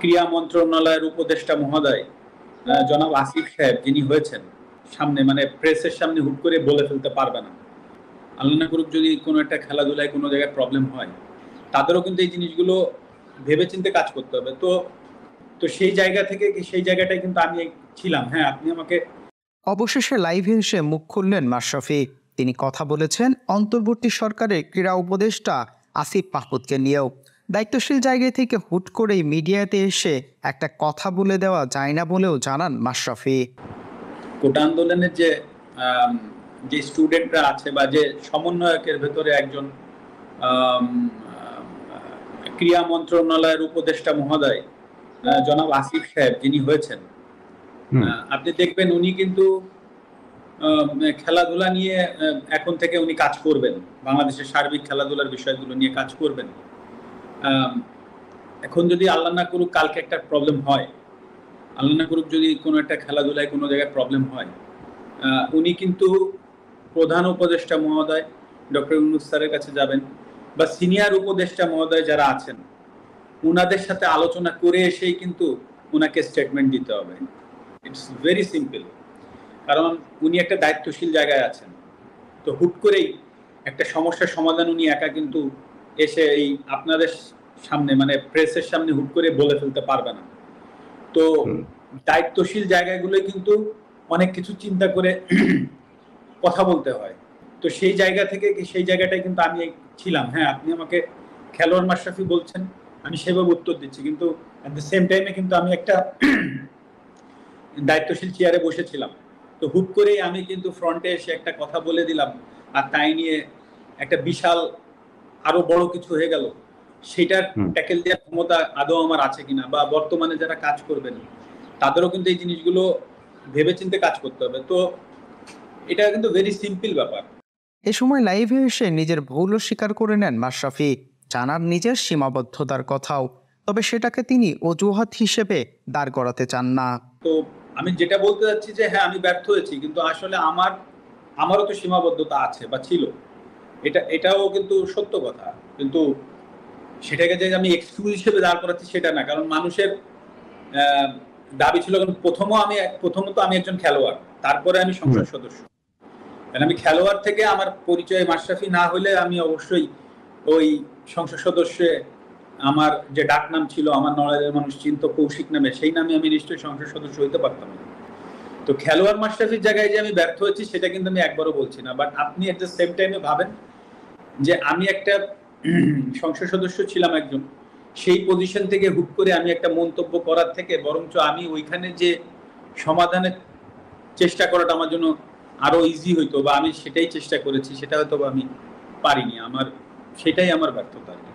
ক্রীড়া মন্ত্রণালয়ের উপদেষ্টা মহোদয় জনাব আসিফ সাহেব যিনি হয়েছেন, সামনে মানে প্রেসের সামনে হুট করে বলে ফেলতে পারবে না। আল্লাহ না করুক যদি কোনো একটা খেলাধুলায় কোনো জায়গায় প্রবলেম হয়, তাদেরও কিন্তু এই জিনিসগুলো ভেবেচিন্তে কাজ করতে হবে। তো তো সেই জায়গা থেকে সেই জায়গাটায় কিন্তু আমি ছিলাম। হ্যাঁ, আপনি আমাকে অবশেষে লাইভে এসে মুখ খুললেন মাশরাফি। তিনি কথা বলেছেন অন্তর্বর্তী সরকারের ক্রীড়া উপদেষ্টা আসিফ মাহমুদকে নিয়েও। দায়িত্বশীল জায়গা থেকে হুট করেই মিডিয়াতে এসে একটা কথা বলে দেওয়া যায় না বলেও জানান মাশরাফি। কোটা আন্দোলনের যে স্টুডেন্টরা আছে বা যে সমন্বয়কের ভেতরে একজন ক্রীড়া মন্ত্রণালয়ের উপদেষ্টা মহোদয় জনাব আসিফ সাহেব যিনি হয়েছেন, আপনি দেখবেন উনি কিন্তু খেলাধুলা নিয়ে এখন থেকে উনি কাজ করবেন, বাংলাদেশের সার্বিক খেলাধুলার বিষয়গুলো নিয়ে কাজ করবেন। এখন যদি আল্লাহ না করুক কালকে একটা প্রবলেম হয়, আল্লাহ না করুক যদি কোনো একটা খেলাধুলায় কোনো জায়গায় প্রবলেম হয়, উনি কিন্তু প্রধান উপদেষ্টা মহোদয় ডক্টর ইউনূস স্যারের কাছে যাবেন বা সিনিয়র উপদেষ্টা মহোদয় যারা আছেন উনাদের সাথে আলোচনা করে এসেই কিন্তু উনাকে স্টেটমেন্ট দিতে হবে। It's very simple. কারণ উনি একটা দায়িত্বশীল জায়গায় আছেন। তো হুট করেই একটা সমস্যার সমাধান উনি একা কিন্তু এসে এই আপনাদের সামনে মানে প্রেসের সামনে হুট করে বলে ফেলতে পারবে না। তো দায়িত্বশীল জায়গাগুলো কিন্তু অনেক কিছু চিন্তা করে কথা বলতে হয়। তো সেই জায়গা থেকে সেই জায়গাটায় কিন্তু আমি ছিলাম। হ্যাঁ, আপনি আমাকে খেলোয়াড় মাশরাফি বলছেন, আমি সেভাবে উত্তর দিচ্ছি, কিন্তু এট দ্য সেম টাইমে কিন্তু আমি একটা দায়িত্বশীল চেয়ারে বসেছিলাম। তো হুট করেই আমি কিন্তু ফ্রন্টে এসে একটা কথা বলে দিলাম, আর তাই নিয়ে একটা বিশাল আরো বড় কিছু হয়ে গেল। সেটার ট্যাকেল দেওয়ার ক্ষমতা আদৌ আমার আছে কিনা, বা বর্তমানে যারা কাজ করবেন তাদেরও কিন্তু এই জিনিসগুলো ভেবেচিন্তে কাজ করতে হবে। তো এটা কিন্তু ভেরি সিম্পল ব্যাপার। এ সময় লাইভে এসে নিজের ভুলও স্বীকার করে নেন মাশরাফি, জানার নিজের সীমাবদ্ধতার কথাও। তবে সেটাকে তিনি অজুহাত হিসেবে দাঁড় করাতে চান না। তো আমি যেটা বলতে চাচ্ছি যে হ্যাঁ, আমি ব্যর্থ হয়েছি, কিন্তু আসলে আমারও তো সীমাবদ্ধতা আছে বা ছিল। এটাও কিন্তু সত্য কথা। কিন্তু সেটাকে যে আমি এক্সকিউজ হিসেবে দাঁড় করাচ্ছি সেটা না। কারণ মানুষের দাবি ছিল, প্রথমত আমি একজন খেলোয়াড়, তারপরে আমি সংসদ সদস্য। আমি খেলোয়াড় থেকে আমার পরিচয় মাশরাফি না হলে আমি অবশ্যই ওই সংসদ সদস্যে আমার যে ডাক নাম ছিল, আমার নড়াইলের মানুষ চিন্ত কৌশিক নামে, সেই নামে আমি নিশ্চয়ই সংসদ সদস্য হইতে পারতাম না। তো খেলোয়াড় মাশরাফির জায়গায় যে আমি ব্যর্থ হয়েছি সেটা কিন্তু আমি একবারও বলছি না। বাট আপনি এট দ্য সেম টাইমে ভাবেন যে আমি একটা সংসদ সদস্য ছিলাম একজন, সেই পজিশন থেকে হুট করে আমি একটা মন্তব্য করার থেকে বরঞ্চ আমি ওইখানে যে সমাধানের চেষ্টা করাটা আমার জন্য আরো ইজি হইতো, বা আমি সেটাই চেষ্টা করেছি, সেটা হয়তো আমি পারিনি। সেটাই আমার ব্যর্থতা।